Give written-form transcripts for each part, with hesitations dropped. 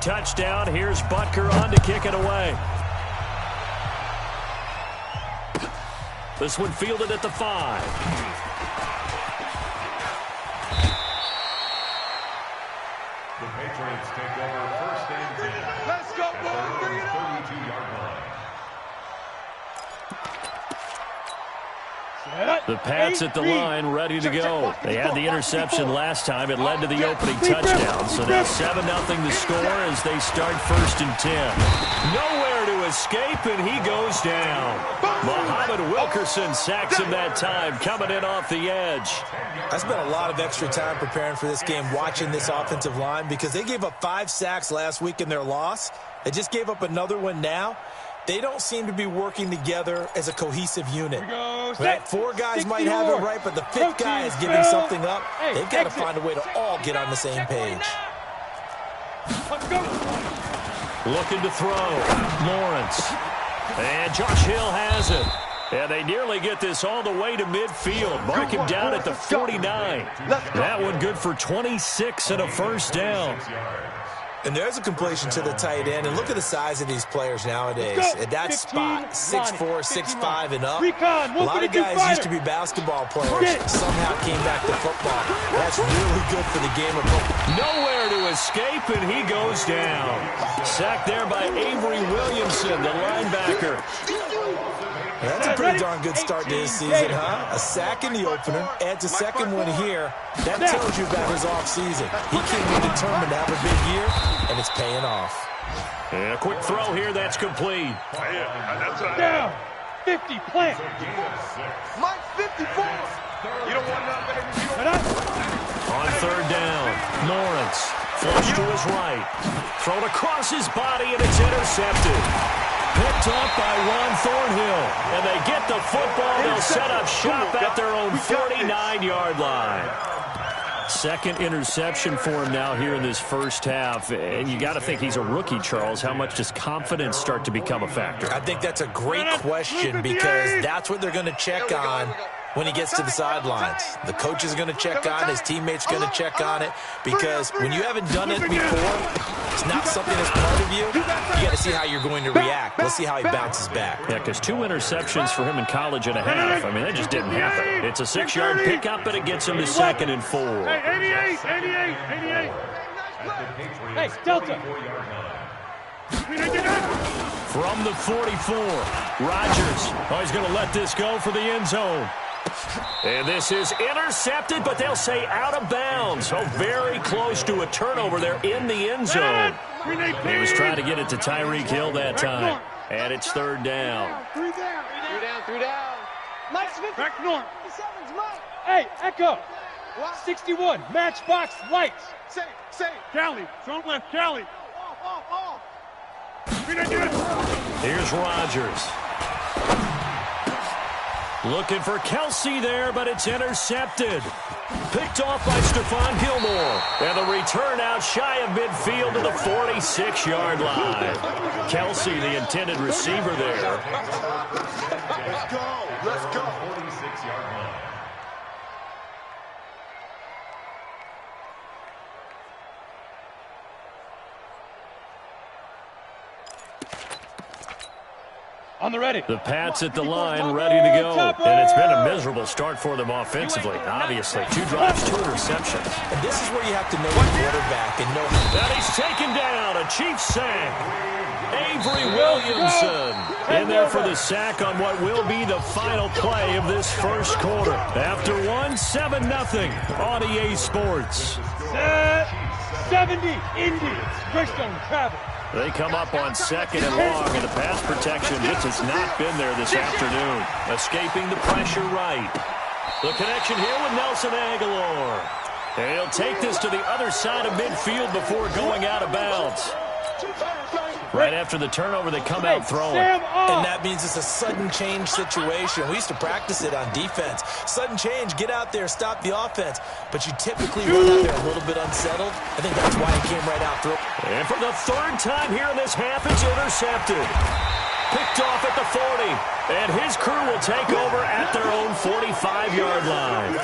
touchdown. Here's Butker on to kick it away. This one fielded at the 5. The Patriots take over first and 10. Let's go, boys. Bring it on. 32-yard line. The Pats at the line, ready to go. They had the interception last time. It led to the opening touchdown. So now 7-0 the score as they start first and 10. Nowhere to escape, and he goes down. Muhammad Wilkerson sacks him that time, coming in off the edge. I spent a lot of extra time preparing for this game, watching this offensive line, because they gave up 5 sacks last week in their loss. They just gave up another one now. They don't seem to be working together as a cohesive unit. Right? 4 guys might have it right, but the 5th guy is giving something up. They've got to find a way to all get on the same page. Looking to throw. Lawrence. And Josh Hill has it. And they nearly get this all the way to midfield. Mark him down at the 49. That one good for 26 and a first down. And there's a completion to the tight end. And look at the size of these players nowadays. At that spot, 6'4", 6'5", and up. A lot of guys used to be basketball players. Somehow came back to football. That's really good for the game of football. Nowhere to escape, and he goes down. Sacked there by Avery Williamson, the linebacker. That's a pretty darn good start to his season, huh? A sack in the opener, adds a second one here. That tells you about his offseason. He came in determined to have a big year, and it's paying off. And a quick throw here, that's complete. Down, 50, plant. Mike 54. You don't want nothing. On third down, Lawrence, flush to his right. Thrown across his body, and it's intercepted. Picked up by Juan Thornhill, and they get the football. They'll set up shop at their own 49-yard line. Second interception for him now here in this first half. And you got to think he's a rookie, Charles. How much does confidence start to become a factor? I think that's a great question, because that's what they're going to check on when he gets to the sidelines. The coach is going to check on, his teammates going to check on it, because when you haven't done it before, it's not something that's part of you. You got to see how you're going to react. Let's see how he bounces back. Yeah, because 2 interceptions for him in college and a half. I mean, that just didn't happen. It's a 6-yard pickup, but it gets him to 2nd and 4. Hey, 88. Hey, Delta. From the 44, Rodgers. Oh, he's going to let this go for the end zone. And this is intercepted, but they'll say out of bounds. Oh, very close to a turnover there in the end zone. He was trying to get it to Tyreek Hill that time. And it's 3rd down. 3 down. Mike's 50. Back north. 57's Mike. Hey, Echo. 61, matchbox lights. Say. Cali, strong left, Cali. Here's Rodgers. Looking for Kelsey there, but it's intercepted. Picked off by Stephon Gilmore. And the return out shy of midfield to the 46-yard line. Kelsey, the intended receiver there. Let's go. 46-yard line. On the ready. The Pats at the line, ready to go. And it's been a miserable start for them offensively, obviously. 2 drives, 2 interceptions. And this is where you have to know your quarterback and know. And he's taken down, a Chiefs sack. Avery Williamson in there for the sack on what will be the final play of this first quarter. After 7-0 on EA Sports. 70, Indy, Greystone travel. They come up on 2nd and long, and the pass protection just has not been there this afternoon. Escaping the pressure right. The connection here with Nelson Aguilar. And he'll take this to the other side of midfield before going out of bounds. Right after the turnover, they come out throwing. And that means it's a sudden change situation. We used to practice it on defense. Sudden change, get out there, stop the offense. But you typically run out there a little bit unsettled. I think that's why he came right out through. And for the 3rd time here in this half, it's intercepted. Picked off at the 40. And his crew will take over at their own 45-yard line.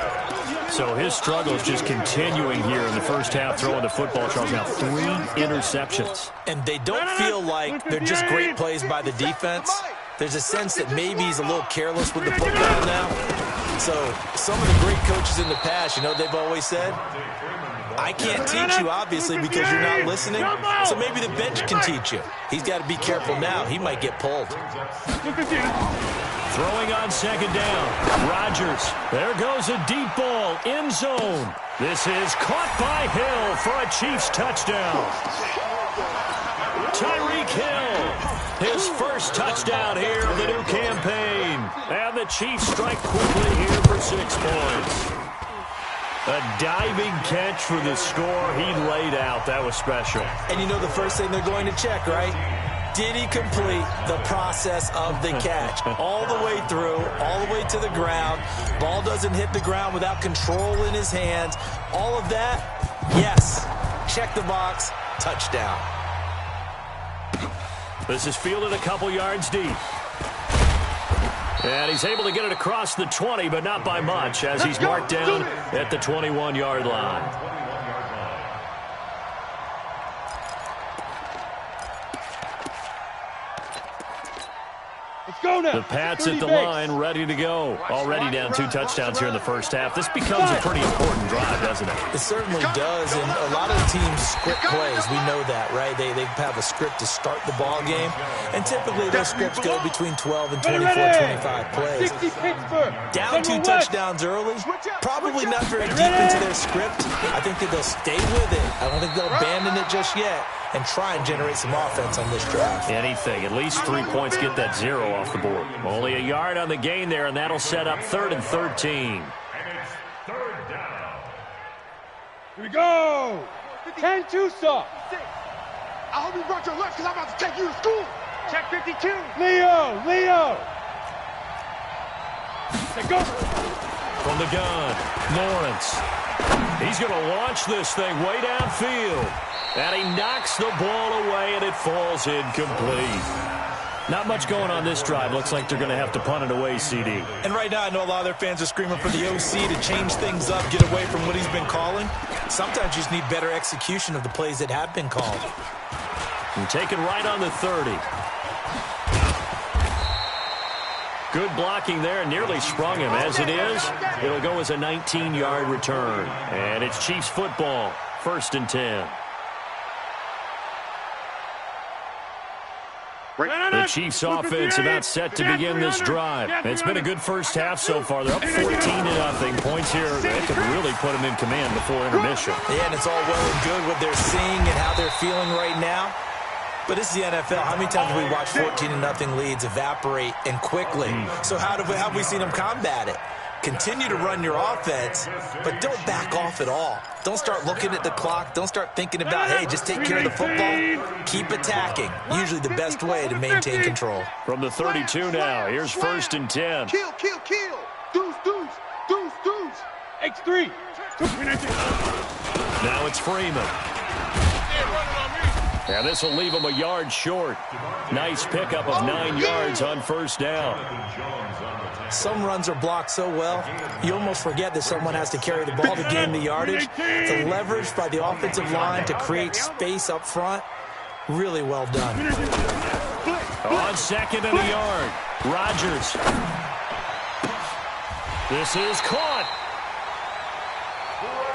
So his struggle is just continuing here in the first half, throwing the football. Charles, now 3 interceptions. And they don't feel like they're just great plays by the defense. There's a sense that maybe he's a little careless with the football now. So some of the great coaches in the past, you know, they've always said, I can't teach you, obviously, because you're not listening. So maybe the bench can teach you. He's got to be careful now. He might get pulled. Throwing on second down. Rodgers. There goes a deep ball. End zone. This is caught by Hill for a Chiefs touchdown. Tyreek Hill. His first touchdown here of the new campaign. And the Chiefs strike quickly here for 6 points. A diving catch for the score. He laid out. That was special. And you know the first thing they're going to check, right? Did he complete the process of the catch? All the way through, all the way to the ground. Ball doesn't hit the ground without control in his hands. All of that, yes. Check the box, touchdown. This is fielded a couple yards deep. And he's able to get it across the 20, but not by much, as he's marked down at the 21-yard line. The Pats at the line, ready to go. Already down 2 touchdowns here in the first half. This becomes a pretty important drive, doesn't it? It certainly does, and a lot of teams script plays. We know that, right? They have a script to start the ball game, and typically those scripts go between 12 and 24, 25 plays. Down 2 touchdowns early, probably not very deep into their script. I think that they'll stay with it. I don't think they'll abandon it just yet and try and generate some offense on this drive. Anything. At least 3 points, get that 0 off the board. Only a yard on the gain there, and that'll set up 3rd and 13. And it's 3rd down. Here we go. 10-2 stop. I hope you brought your lunch because I'm about to take you to school. Check 52. Leo. Let's go. From the gun, Lawrence. He's going to launch this thing way downfield. And he knocks the ball away, and it falls incomplete. Not much going on this drive. Looks like they're going to have to punt it away, CD. And right now, I know a lot of their fans are screaming for the OC to change things up, get away from what he's been calling. Sometimes you just need better execution of the plays that have been called. And taken right on the 30. Good blocking there, nearly sprung him. As it is, it'll go as a 19-yard return. And it's Chiefs football, 1st and 10. The Chiefs offense about set to begin this drive. It's been a good first half so far. They're up 14-0. Points here that could really put them in command before intermission. Yeah, and it's all well and good what they're seeing and how they're feeling right now. But this is the NFL. How many times have we watched 14-0 leads evaporate and quickly? So how have we seen them combat it? Continue to run your offense, but don't back off at all. Don't start looking at the clock. Don't start thinking about, hey, just take care of the football. Keep attacking. Usually the best way to maintain control. From the 32 now, here's 1st and 10. Kill. Deuce. X3. Now it's Freeman. And this will leave him a yard short. Nice pickup of 9 yards on 1st down. Some runs are blocked so well, you almost forget that someone has to carry the ball to gain the yardage. The leverage by the offensive line to create space up front, really well done. On 2nd and a yard, Rodgers. This is caught.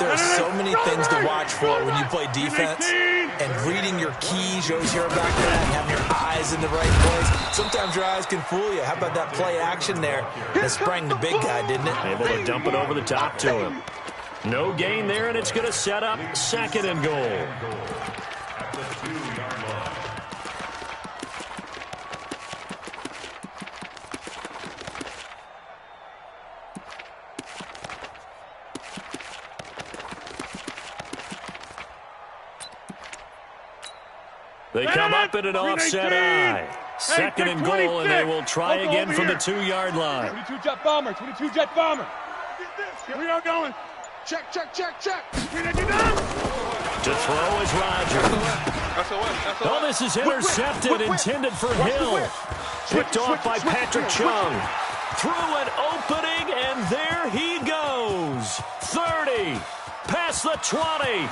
There are so many things to watch for when you play defense, and reading your keys, you always hear about that, and having your eyes in the right place. Sometimes your eyes can fool you. How about that play action there? That sprang the big guy, didn't it? Able to dump it over the top to him. No gain there, and it's going to set up 2nd and goal. They come up in an offset eye. 2nd and goal, and they will try again from the 2-yard line. 22-jet bomber. We are going. Check. To throw is Rodgers. Oh, this is intercepted, intended for Hill. Picked off by Patrick Chung. Through an opening, and there he goes. 3rd 30, past the 20.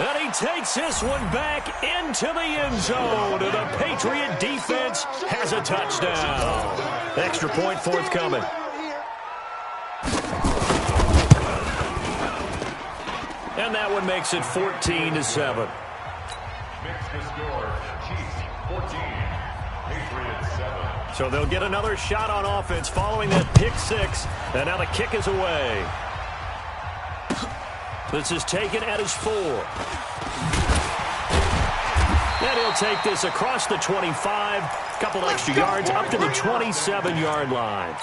And he takes this one back into the end zone. And the Patriot defense has a touchdown. Extra point forthcoming. And that one makes it 14-7. Makes the score. Chiefs 14, Patriots 7. So they'll get another shot on offense following that pick six. And now the kick is away. This is taken at his 4. And he'll take this across the 25. Couple extra yards up to the 27-yard line.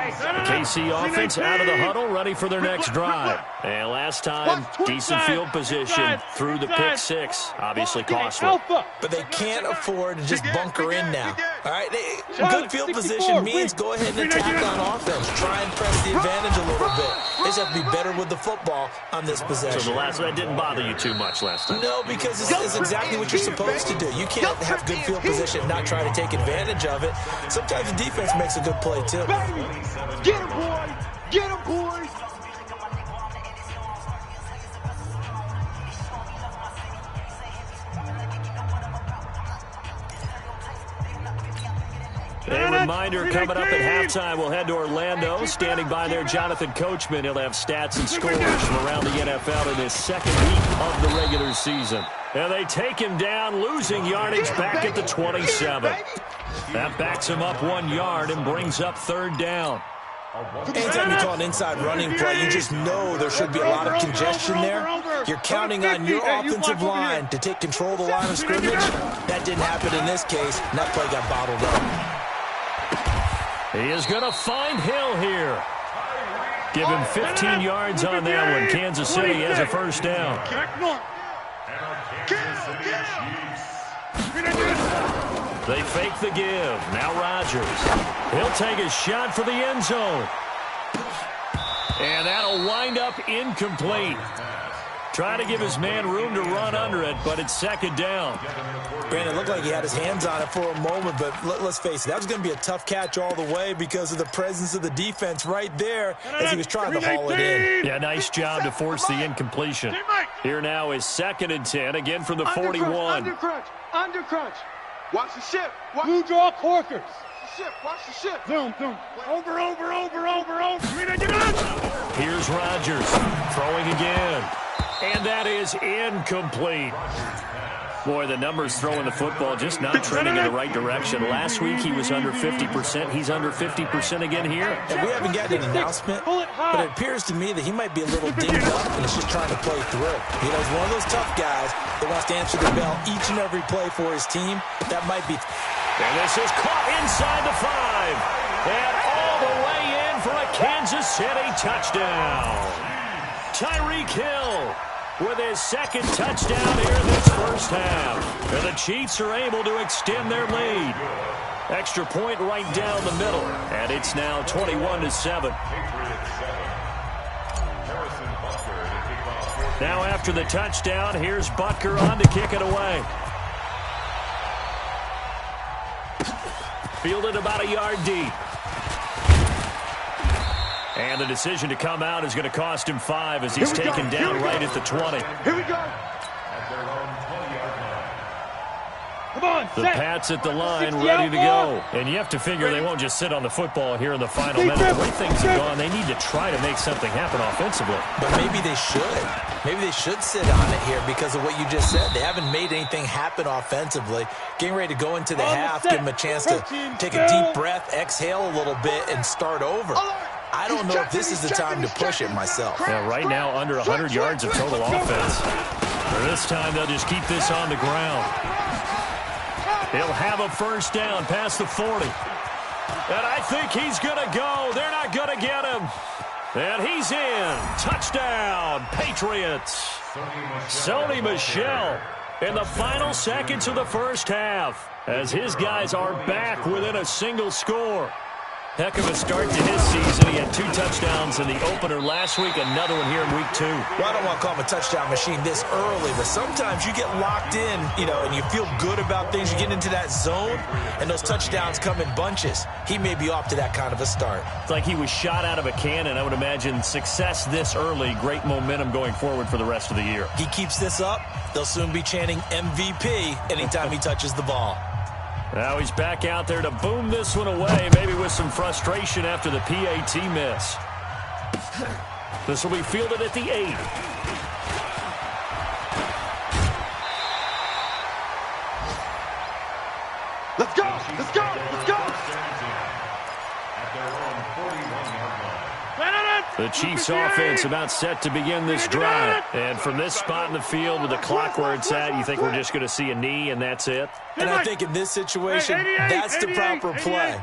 The KC offense out of the huddle, ready for their next drive. And last time, decent field position through the pick six. Obviously costly. But they can't afford to just bunker in now. All right, good field position means go ahead and attack on offense. Try and press the advantage a little bit. They just have to be better with the football on this possession. So that didn't bother you too much last time? No, because it's exactly what you're supposed to do. You can't have good field position and not try to take advantage of it. Sometimes the defense makes a good play, too. Get him, boy! Get him, boys! A reminder coming up at halftime, we'll head to Orlando. Standing by there, Jonathan Coachman. He'll have stats and scores from around the NFL in his second week of the regular season. And they take him down, losing yardage back at the 27. That backs him up 1 yard and brings up third down. Anytime you call an inside running play, you just know there should be a lot of congestion there. You're counting on your offensive line to take control of the line of scrimmage. That didn't happen in this case, and that play got bottled up. He is going to find Hill here. Give him 15 yards on that one. Kansas City has a first down. They fake the give. Now Rodgers. He'll take a shot for the end zone. And that'll wind up incomplete. Try to give his man room to run under it, but it's second down. Brandon, it looked like he had his hands on it for a moment, but let's face it, that was going to be a tough catch all the way because of the presence of the defense right there as he was trying to haul it in. Yeah, nice job to force the incompletion. Here now is 2nd and 10, again from the 41. Under crunch. Watch the ship. Blue draw corkers. Watch the ship. Zoom. Over. Here's Rodgers throwing again. And that is incomplete. Boy, the numbers throwing the football just not trending in the right direction. Last week he was under 50%. He's under 50% again here. And we haven't gotten an announcement, but it appears to me that he might be a little dinged up and he's just trying to play through. You know, he's one of those tough guys that wants to answer the bell each and every play for his team. That might be... And this is caught inside the 5. And all the way in for a Kansas City touchdown. Tyreek Hill with his second touchdown here in this first half. And the Chiefs are able to extend their lead. Extra point right down the middle. And it's now 21-7. Now after the touchdown, here's Butker on to kick it away. Fielded about a yard deep. And the decision to come out is going to cost him 5 as he's taken down right at the 20. Here we go. Come on, The Pats at the line, ready to go. And you have to figure they won't just sit on the football here in the final minute. The way things have gone, they need to try to make something happen offensively. But maybe they should. Maybe they should sit on it here because of what you just said. They haven't made anything happen offensively. Getting ready to go into the half, give them a chance to take a deep breath, exhale a little bit, and start over. I don't know if this is the time to push it myself. Yeah, right now under 100 yards of total offense. For this time, they'll just keep this on the ground. He'll have a first down past the 40. And I think he's going to go. They're not going to get him. And he's in. Touchdown, Patriots. Sony Michel in the final seconds of the first half as his guys are back within a single score. Heck of a start to his season. He had 2 touchdowns in the opener last week, another one here in week 2. Well, I don't want to call him a touchdown machine this early, but sometimes you get locked in, and you feel good about things. You get into that zone, and those touchdowns come in bunches. He may be off to that kind of a start. It's like he was shot out of a cannon. I would imagine success this early, great momentum going forward for the rest of the year. He keeps this up, they'll soon be chanting MVP anytime he touches the ball. Now he's back out there to boom this one away, maybe with some frustration after the PAT miss. This will be fielded at the 8. Let's go! Let's go! Let's go! At their own 41-yard line. The Chiefs offense about set to begin this drive. And from this spot in the field with the clock where it's at, you think we're just going to see a knee and that's it? And I think in this situation, that's the proper play.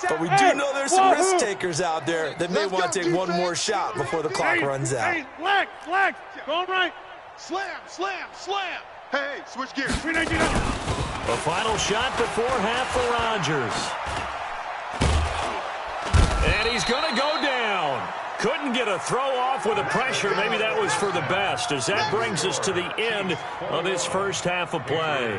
But we do know there's some risk takers out there that may want to take one more shot before the clock runs out. Flag, going right. Slam, slam, slam. Hey, switch gears. A final shot before half for Rodgers. And he's going to go down. Couldn't get a throw off with the pressure. Maybe that was for the best, as that brings us to the end of this first half of play.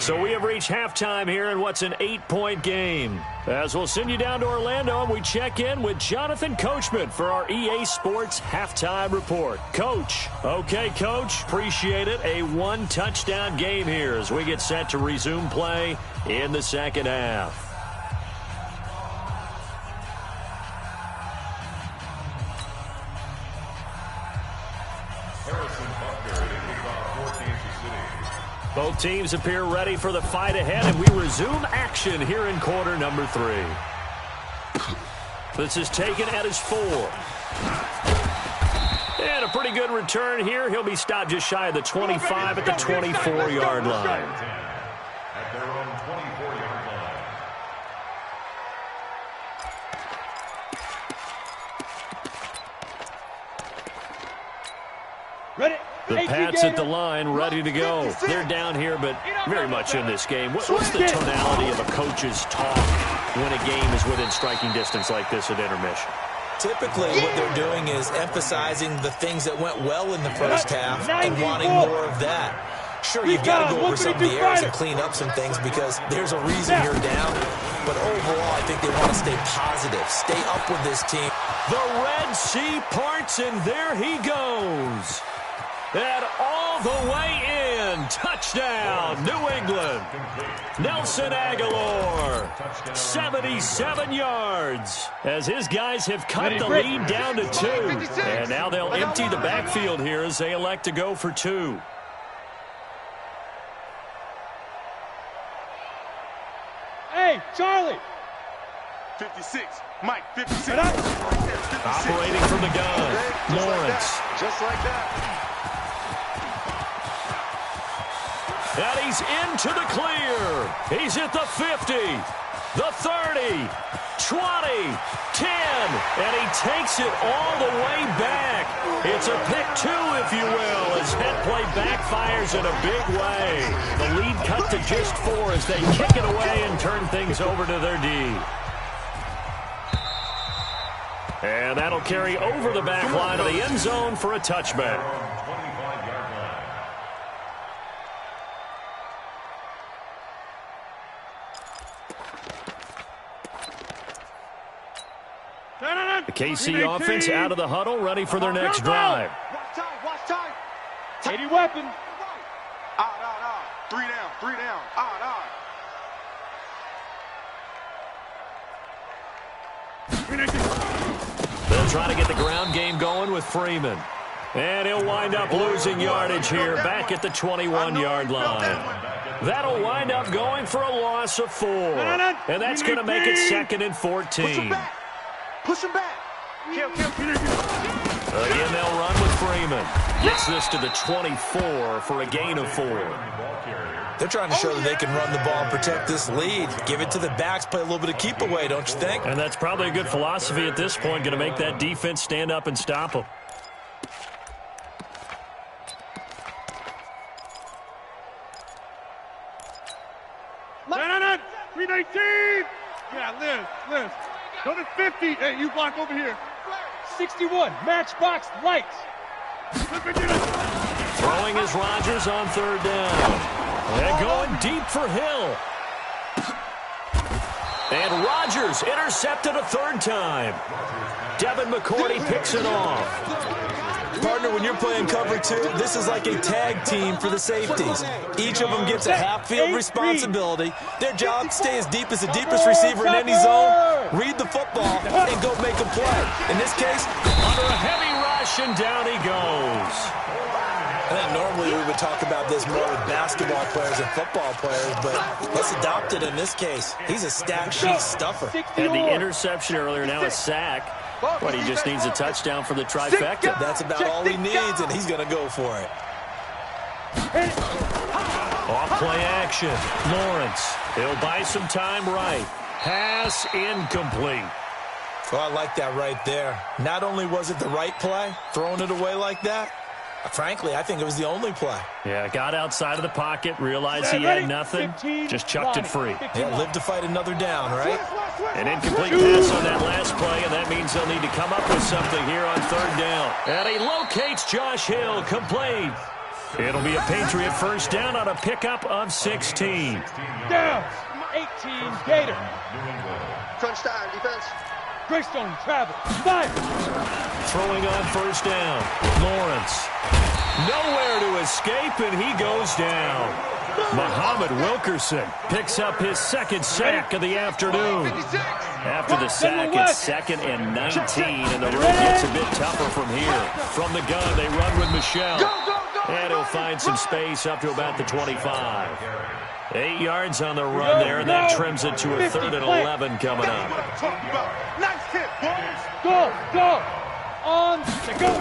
So we have reached halftime here in what's an 8-point game. As we'll send you down to Orlando, and we check in with Jonathan Coachman for our EA Sports Halftime Report. Coach. Okay, Coach. Appreciate it. A 1-touchdown game here as we get set to resume play in the second half. Both teams appear ready for the fight ahead, and we resume action here in quarter number 3. This is taken at his 4. And a pretty good return here. He'll be stopped just shy of the 25 at the 24-yard line. At their own 24-yard line. Ready? The Pats at the line, ready to go. They're down here, but very much in this game. What's the tonality of a coach's talk when a game is within striking distance like this at intermission? Typically, what they're doing is emphasizing the things that went well in the first half and wanting more of that. Sure, you've got to go over some of the errors and clean up some things because there's a reason you're down. But overall, I think they want to stay positive, stay up with this team. The Red Sea parts, and there he goes. And all the way in. Touchdown, New England. Nelson Aguilar, 77 yards, as his guys have cut the lead down to 2. And now they'll empty the backfield here as they elect to go for 2. Hey, Charlie. 56. Mike, 56. Operating from the gun, Lawrence. Just like that. And he's into the clear. He's at the 50, the 30, 20, 10. And he takes it all the way back. It's a pick 2, if you will, as head play backfires in a big way. The lead cut to just 4 as they kick it away and turn things over to their D. And that'll carry over the back line of the end zone for a touchback. The KC offense out of the huddle, ready for their next drive. Watch time. 80 weapon. Odd. 3 down. Odd. They'll try to get the ground game going with Freeman. And he'll wind up losing yardage here back at the 21-yard line. That'll wind up going for a loss of 4. And that's going to make it 2nd and 14. Push him back. Kill. Again, they'll run with Freeman. Gets this to the 24 for a gain of 4. They're trying to show that they can run the ball and protect this lead. Give it to the backs, play a little bit of keep away, don't you think? And that's probably a good philosophy at this point, going to make that defense stand up and stop them. No. 319. Yeah, Liz. Go to 50. Hey, you block over here. 61, matchbox lights. Throwing is Rodgers on third down. And going deep for Hill. And Rodgers intercepted a third time. Devin McCourty picks it off. Partner, when you're playing cover two, this is like a tag team for the safeties. Each of them gets a half-field responsibility. Their job, stay as deep as the deepest receiver in any zone, read the football, and go make a play. In this case, under a heavy rush, and down he goes. I think normally we would talk about this more with basketball players and football players, but let's adopt it in this case. He's a stat sheet stuffer. Had the interception earlier, now a sack. But he just needs a touchdown for the trifecta. That's about all he needs, and he's going to go for it. Off play action. Lawrence. He'll buy some time right. Pass incomplete. Well, I like that right there. Not only was it the right play, throwing it away like that, frankly, I think it was the only play. Yeah, got outside of the pocket, realized he had nothing, just chucked it free. Yeah, live to fight another down, right? An incomplete pass on that last play, and that means they'll need to come up with something here on third down. And he locates Josh Hill, complete. It'll be a Patriot first down on a pickup of 16. Down, 18, Gator. Crunch time, defense. Greystone travel, fire. Throwing on first down. Lawrence. Nowhere to escape, and he goes down. Muhammad Wilkerson picks up his second sack of the afternoon. After the sack, it's 2nd and 19, and the road gets a bit tougher from here. From the gun, they run with Michelle. And he'll find some space up to about the 25. 8 yards on the run there, and that trims it to a 3rd and 11 coming up. Nice hit, Go. On the go.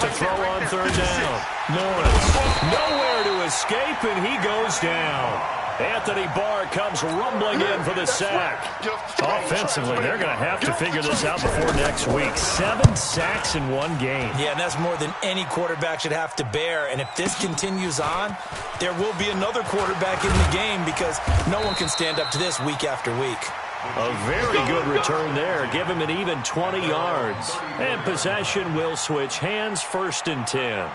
To throw on third down. Lawrence. Nowhere to escape, and he goes down. Anthony Barr comes rumbling in for the sack. Offensively, they're going to have to figure this out before next week. 7 sacks in one game. Yeah, and that's more than any quarterback should have to bear. And if this continues on, there will be another quarterback in the game because no one can stand up to this week after week. A very good return there. Give him an even 20 yards. And possession will switch hands, 1st and 10.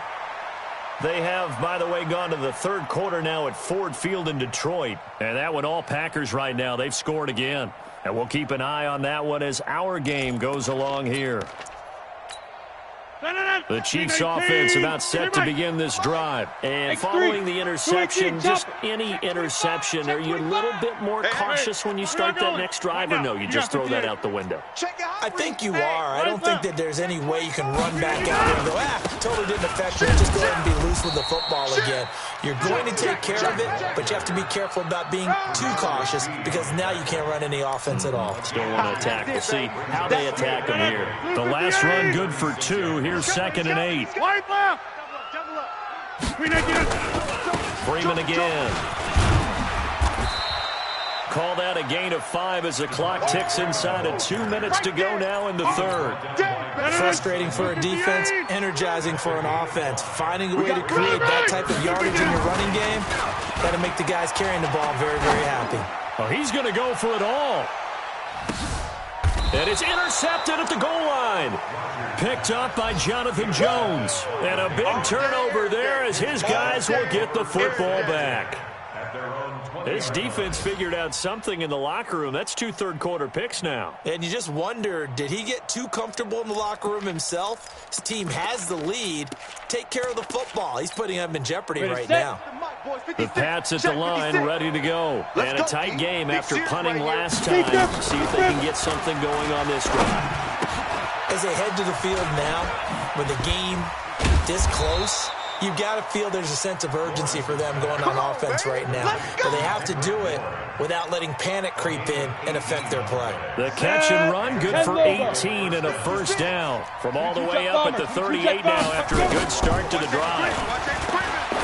They have, by the way, gone to the third quarter now at Ford Field in Detroit. And that one all Packers right now. They've scored again. And we'll keep an eye on that one as our game goes along here. The Chiefs offense about set to begin this drive. And following the interception, just any interception, are you a little bit more cautious when you start that next drive, or no, you just throw that out the window? I think you are. I don't think that there's any way you can run back out and go, totally didn't affect me. Just go ahead and be loose with the football again. You're going to take care of it, but you have to be careful about being too cautious because now you can't run any offense at all. Still want to attack. We'll see how they attack them here. The last run good for 2. Here's 2nd and 8. Wide left. Freeman again. Call that a gain of 5 as the clock ticks inside of 2 minutes to go now in the third. Frustrating for a defense, energizing for an offense. Finding a way to create that type of yardage in your running game, got to make the guys carrying the ball very, very happy. Well, he's going to go for it all. And it's intercepted at the goal line. Picked up by Jonathan Jones. And a big turnover there as his guys will get the football back. This defense figured out something in the locker room. That's 2 third-quarter picks now. And you just wonder, did he get too comfortable in the locker room himself? His team has the lead. Take care of the football. He's putting them in jeopardy right now. The Pats at the line, ready to go. And a tight game after punting last time. See if they can get something going on this drive. As they head to the field now, with the game this close, you've got to feel there's a sense of urgency for them going on offense right now. But they have to do it without letting panic creep in and affect their play. The catch and run, good for 18 and a first down. From all the way up at the 38 now after a good start to the drive.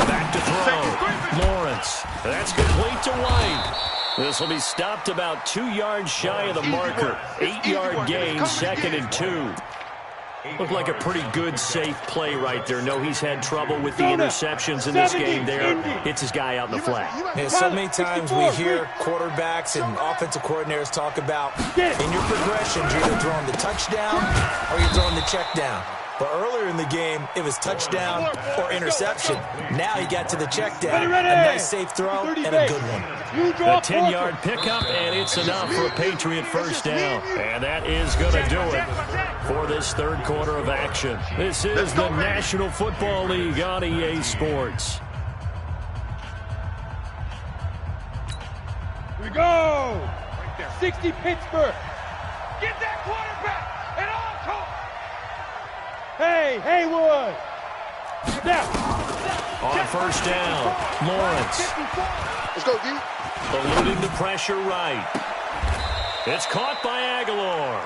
Back to throw. Lawrence. That's complete to White. This will be stopped about 2 yards shy of the marker. 8-yard gain, 2nd and 2. Looked like a pretty good, safe play right there. No, he's had trouble with the interceptions in this game there. Hits his guy out in the flat. Yeah, so many times we hear quarterbacks and offensive coordinators talk about in your progressions, you're either throwing the touchdown or you're throwing the check down. But earlier in the game, it was touchdown or interception. Now he got to the check down. A nice safe throw and a good one. A 10-yard pickup, and it's enough for a Patriot first down. And that is going to do it for this third quarter of action. This is the National Football League on EA Sports. Here we go. 60 Pittsburgh. Get that quarterback and all coach. Hey, Haywood. Snap. On first down, Lawrence. Let's go, D. Eluding the pressure right. It's caught by Aguilar.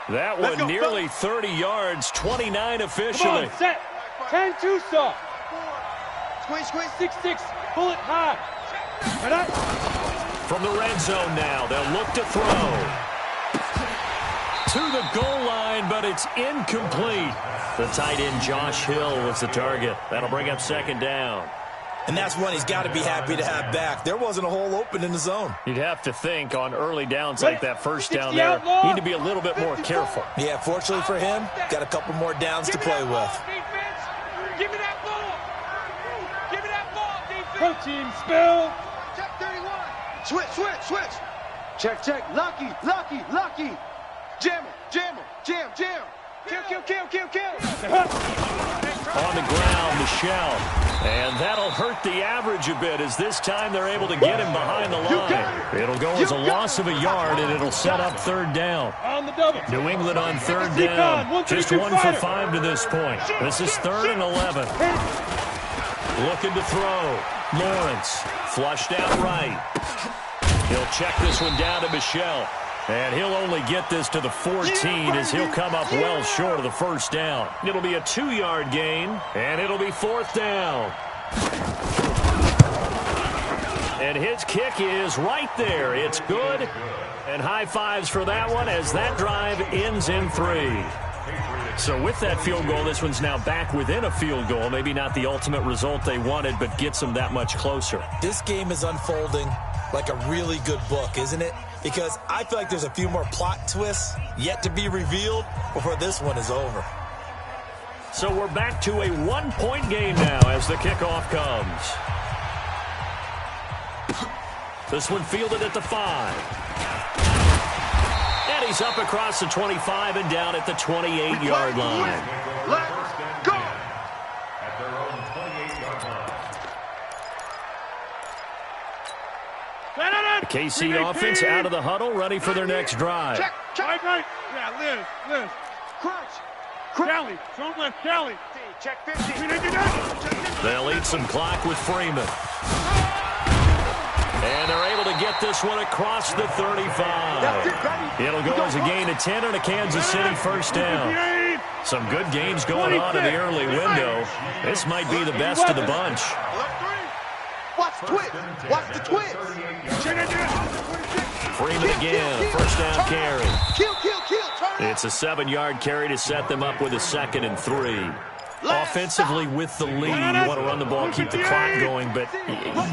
That one nearly 30 yards, 29 officially. Come on, set. 10-2 stop. Squeeze. 6-6, bullet high. Right up. From the red zone now, they'll look to throw. To the goal line, but it's incomplete. The tight end, Josh Hill, was the target. That'll bring up second down. And that's one he's got to be happy to have back. There wasn't a hole open in the zone. You'd have to think on early downs like that first down there, need to be a little bit more careful. Yeah, fortunately for him, got a couple more downs to play with. Give me that ball. Give me that ball, defense. Protein spill. Check 31. Switch. Check. Lucky. Jam. Kill. On the ground, Michelle. And that'll hurt the average a bit as this time they're able to get him behind the line. It'll go as a loss of a yard, and it'll set up third down. On the double. New England on third down. Just 1 for 5 to this point. This is 3rd and 11. Looking to throw. Lawrence. Flushed out right. He'll check this one down to Michelle. And he'll only get this to the 14 as he'll come up well short of the first down. It'll be a 2-yard gain, and it'll be 4th down. And his kick is right there. It's good. And high fives for that one as that drive ends in 3. So with that field goal, this one's now back within a field goal. Maybe not the ultimate result they wanted, but gets them that much closer. This game is unfolding like a really good book, isn't it? Because I feel like there's a few more plot twists yet to be revealed before this one is over. So we're back to a 1-point game now as the kickoff comes. This one fielded at the 5. And he's up across the 25 and down at the 28-yard line. Let's go. At their own 28-yard line. The KC offense out of the huddle, ready for their next drive. Check. Right. Yeah, Liz. Crunch. Callie. Strong left, Callie. Check 15. They'll eat some clock with Freeman. And they're able to get this one across the 35. It'll go as a gain of 10 and a Kansas City first down. Some good games going on in the early window. This might be the best of the bunch. Watch the twist. Freeman again, a first down carry. Kill. It's a 7-yard carry to set them up with a 2nd and 3. Offensively with the lead, you want to run the ball, keep the clock going, but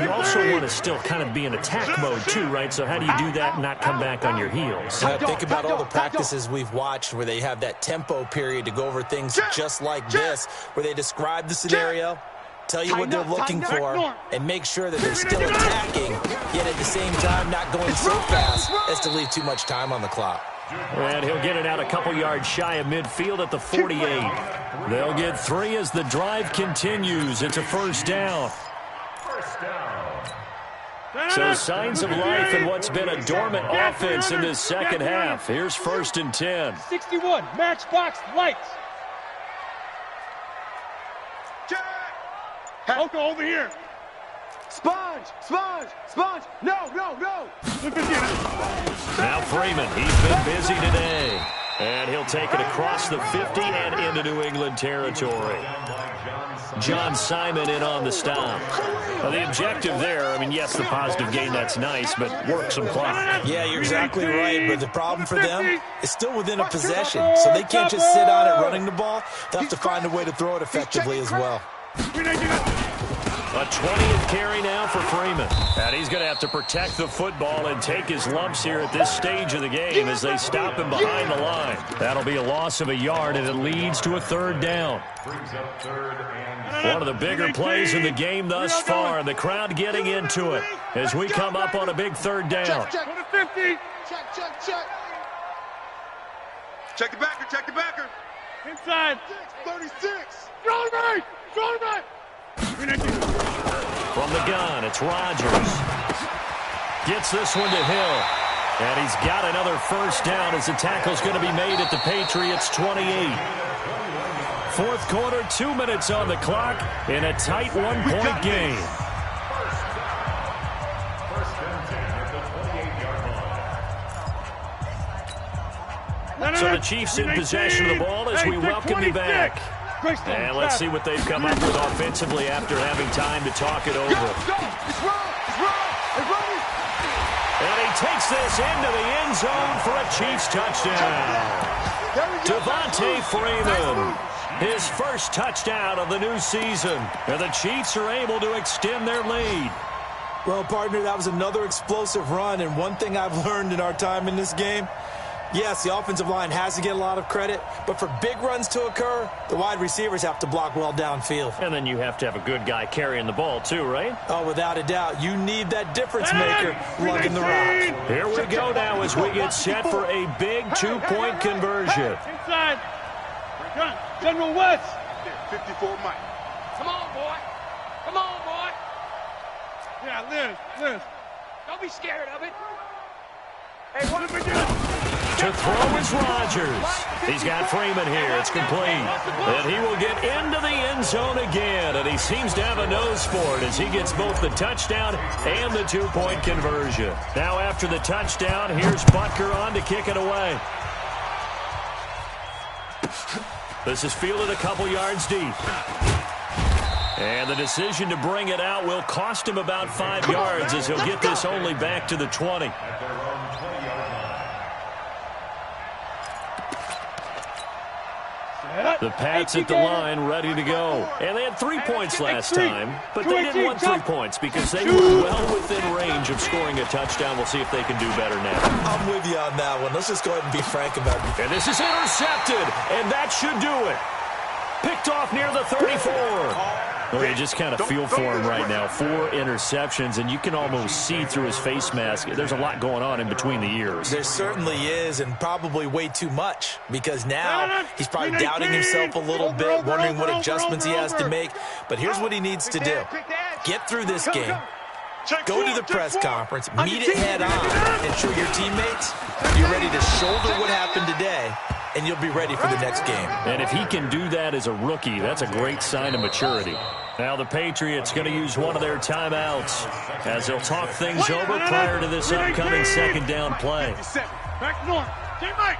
you also want to still kind of be in attack mode too, right? So how do you do that and not come back on your heels? Think about all the practices we've watched where they have that tempo period to go over things just like this, where they describe the scenario, tell you what they're looking for, and make sure that they're still attacking, yet at the same time not going so fast as to leave too much time on the clock. And he'll get it out a couple yards shy of midfield at the 48. They'll get 3 as the drive continues. It's a first down. So signs of life in what's been a dormant offense in this second half. Here's 1st and 10. 61, matchbox lights. Oko over here. Sponge. No. Now Freeman, he's been busy today. And he'll take it across the 50 and into New England territory. John Simon in on the stop. Well, the objective there, I mean, yes, the positive gain, that's nice, but work some clock. Yeah, you're exactly right, but the problem for them is still within a possession, so they can't just sit on it running the ball. They'll have to find a way to throw it effectively as well. A 20th carry now for Freeman. And he's going to have to protect the football and take his lumps here at this stage of the game as they stop him behind the line. That'll be a loss of a yard, and it leads to a third down. One of the bigger plays in the game thus far, and the crowd getting into it as we come up on a big third down. Check the backer, check the backer. Inside. 36. Strong right. Strong right. From the gun, it's Rodgers. Gets this one to Hill. And he's got another first down as the tackle's going to be made at the Patriots' 28. Fourth quarter, 2 minutes on the clock in a tight one-point game. So the Chiefs in possession of the ball as we welcome you back. And let's see what they've come up with offensively after having time to talk it over. And he takes this into the end zone for a Chiefs touchdown. Devontae Freeman, his first touchdown of the new season. And the Chiefs are able to extend their lead. Well, partner, that was another explosive run, and one thing I've learned in our time in this game, yes, the offensive line has to get a lot of credit, but for big runs to occur, the wide receivers have to block well downfield. And then you have to have a good guy carrying the ball too, right? Oh, without a doubt. You need that difference maker lugging the rock. Here we go now as we get set for a big two-point conversion. Inside. General West. 54 Mike. Come on, boy. Come on, boy. Yeah, Liz. Don't be scared of it. Hey, what are we doing? To throw is Rodgers. He's got Freeman here. It's complete. And he will get into the end zone again. And he seems to have a nose for it as he gets both the touchdown and the two-point conversion. Now after the touchdown, here's Butker on to kick it away. This is fielded a couple yards deep. And the decision to bring it out will cost him about 5 yards as he'll get this only back to the 20. The Pats at the line, ready to go. And they had 3 points last time, but they didn't want 3 points because they were well within range of scoring a touchdown. We'll see if they can do better now. I'm with you on that one. Let's just go ahead and be frank about it. And this is intercepted, and that should do it. Picked off near the 34. Well, you just kind of feel for him right now. 4 interceptions, and you can almost see through his face mask. There's a lot going on in between the ears. There certainly is, and probably way too much, because now he's probably doubting himself a little bit, wondering what adjustments he has to make. But here's what he needs to do. Get through this game. Go to the press conference, meet it head on, and show your teammates you're ready to shoulder what happened today, and you'll be ready for the next game. And if he can do that as a rookie, that's a great sign of maturity. Now the Patriots going to use one of their timeouts as they'll talk things over prior to this upcoming second down play. Back north. Mike.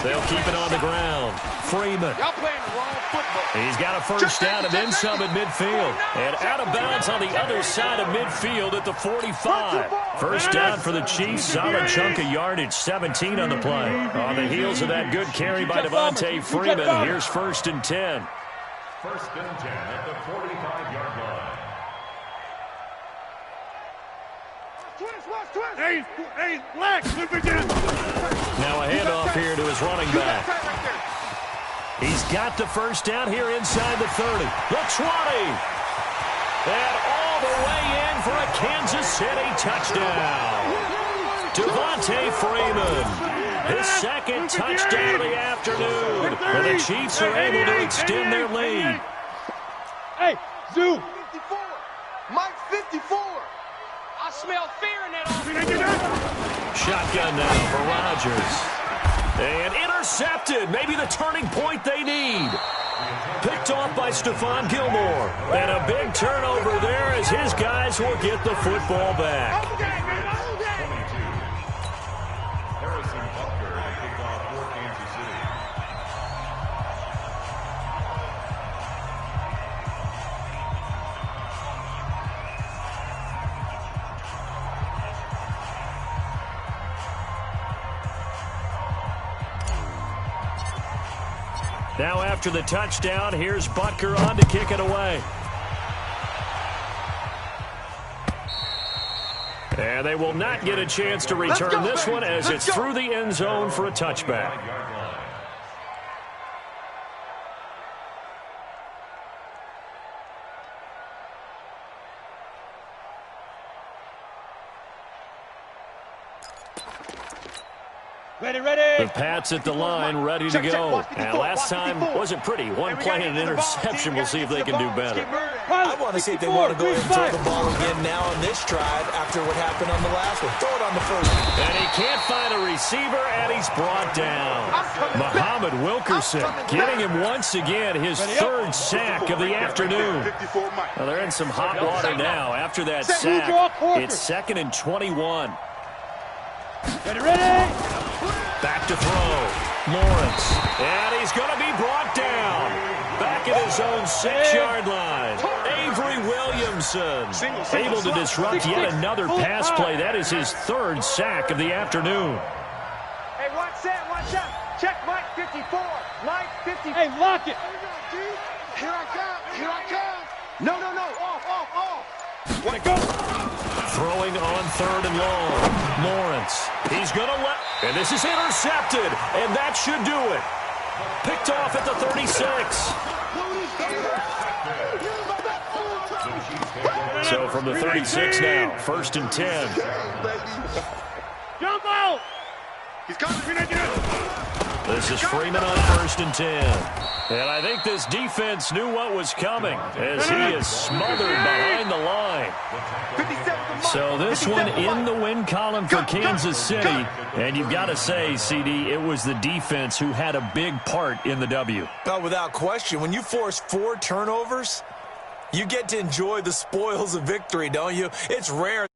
They'll keep it on the ground. Freeman. Y'all playing the wrong football. He's got a first down and then some at midfield. And out of bounds on the other side of midfield at the 45. First down for the Chiefs. Solid chunk of yardage. 17 on the play. On the heels of that good carry by Devontae Freeman, here's 1st and 10. 1st and 10 at the 45-yard line. Hey, Black, look again. Now a handoff here to his running back. He's got the first down here inside the 30. The 20. And all the way in for a Kansas City touchdown. Devontae Freeman. His second touchdown of the afternoon. And the Chiefs are able to extend their lead. Hey, Zoo. 54. Mike 54. I smell fear in that offense. Shotgun now for Rodgers. And intercepted. Maybe the turning point they need. Picked off by Stephon Gilmore. And a big turnover there as his guys will get the football back. Now after the touchdown, here's Butker on to kick it away. And they will not get a chance to return this one as it's through the end zone for a touchback. Ready, ready. The Pats at the line, ready to go. And last time wasn't pretty. One play and an interception. We'll see if they can do better. I want to see if they want to go ahead and throw the ball again now on this drive after what happened on the last one. Throw it on the first one. And he can't find a receiver, and he's brought down. Muhammad Wilkerson getting him once again, his third sack of the afternoon. Well, they're in some hot water now after that sack. It's 2nd and 21. Ready, ready. Back to throw. Lawrence. And he's going to be brought down. Back at his own 6-yard line. Avery Williamson able to disrupt yet another pass play. That is his 3rd sack of the afternoon. Hey, watch that, watch out. Check Mike 54. Mike 54. Hey, lock it. Here I come. Here I come. No. Off. Want to go? Throwing on 3rd and long. Lawrence. He's going to let... And this is intercepted. And that should do it. Picked off at the 36. So from the 36 now, 1st and 10. Jump out. He's coming. This is Freeman on 1st and 10. And I think this defense knew what was coming as he is smothered behind the line. So this one in the win column for Kansas City. And you've got to say, CD, it was the defense who had a big part in the W. Well, without question, when you force 4 turnovers, you get to enjoy the spoils of victory, don't you? It's rare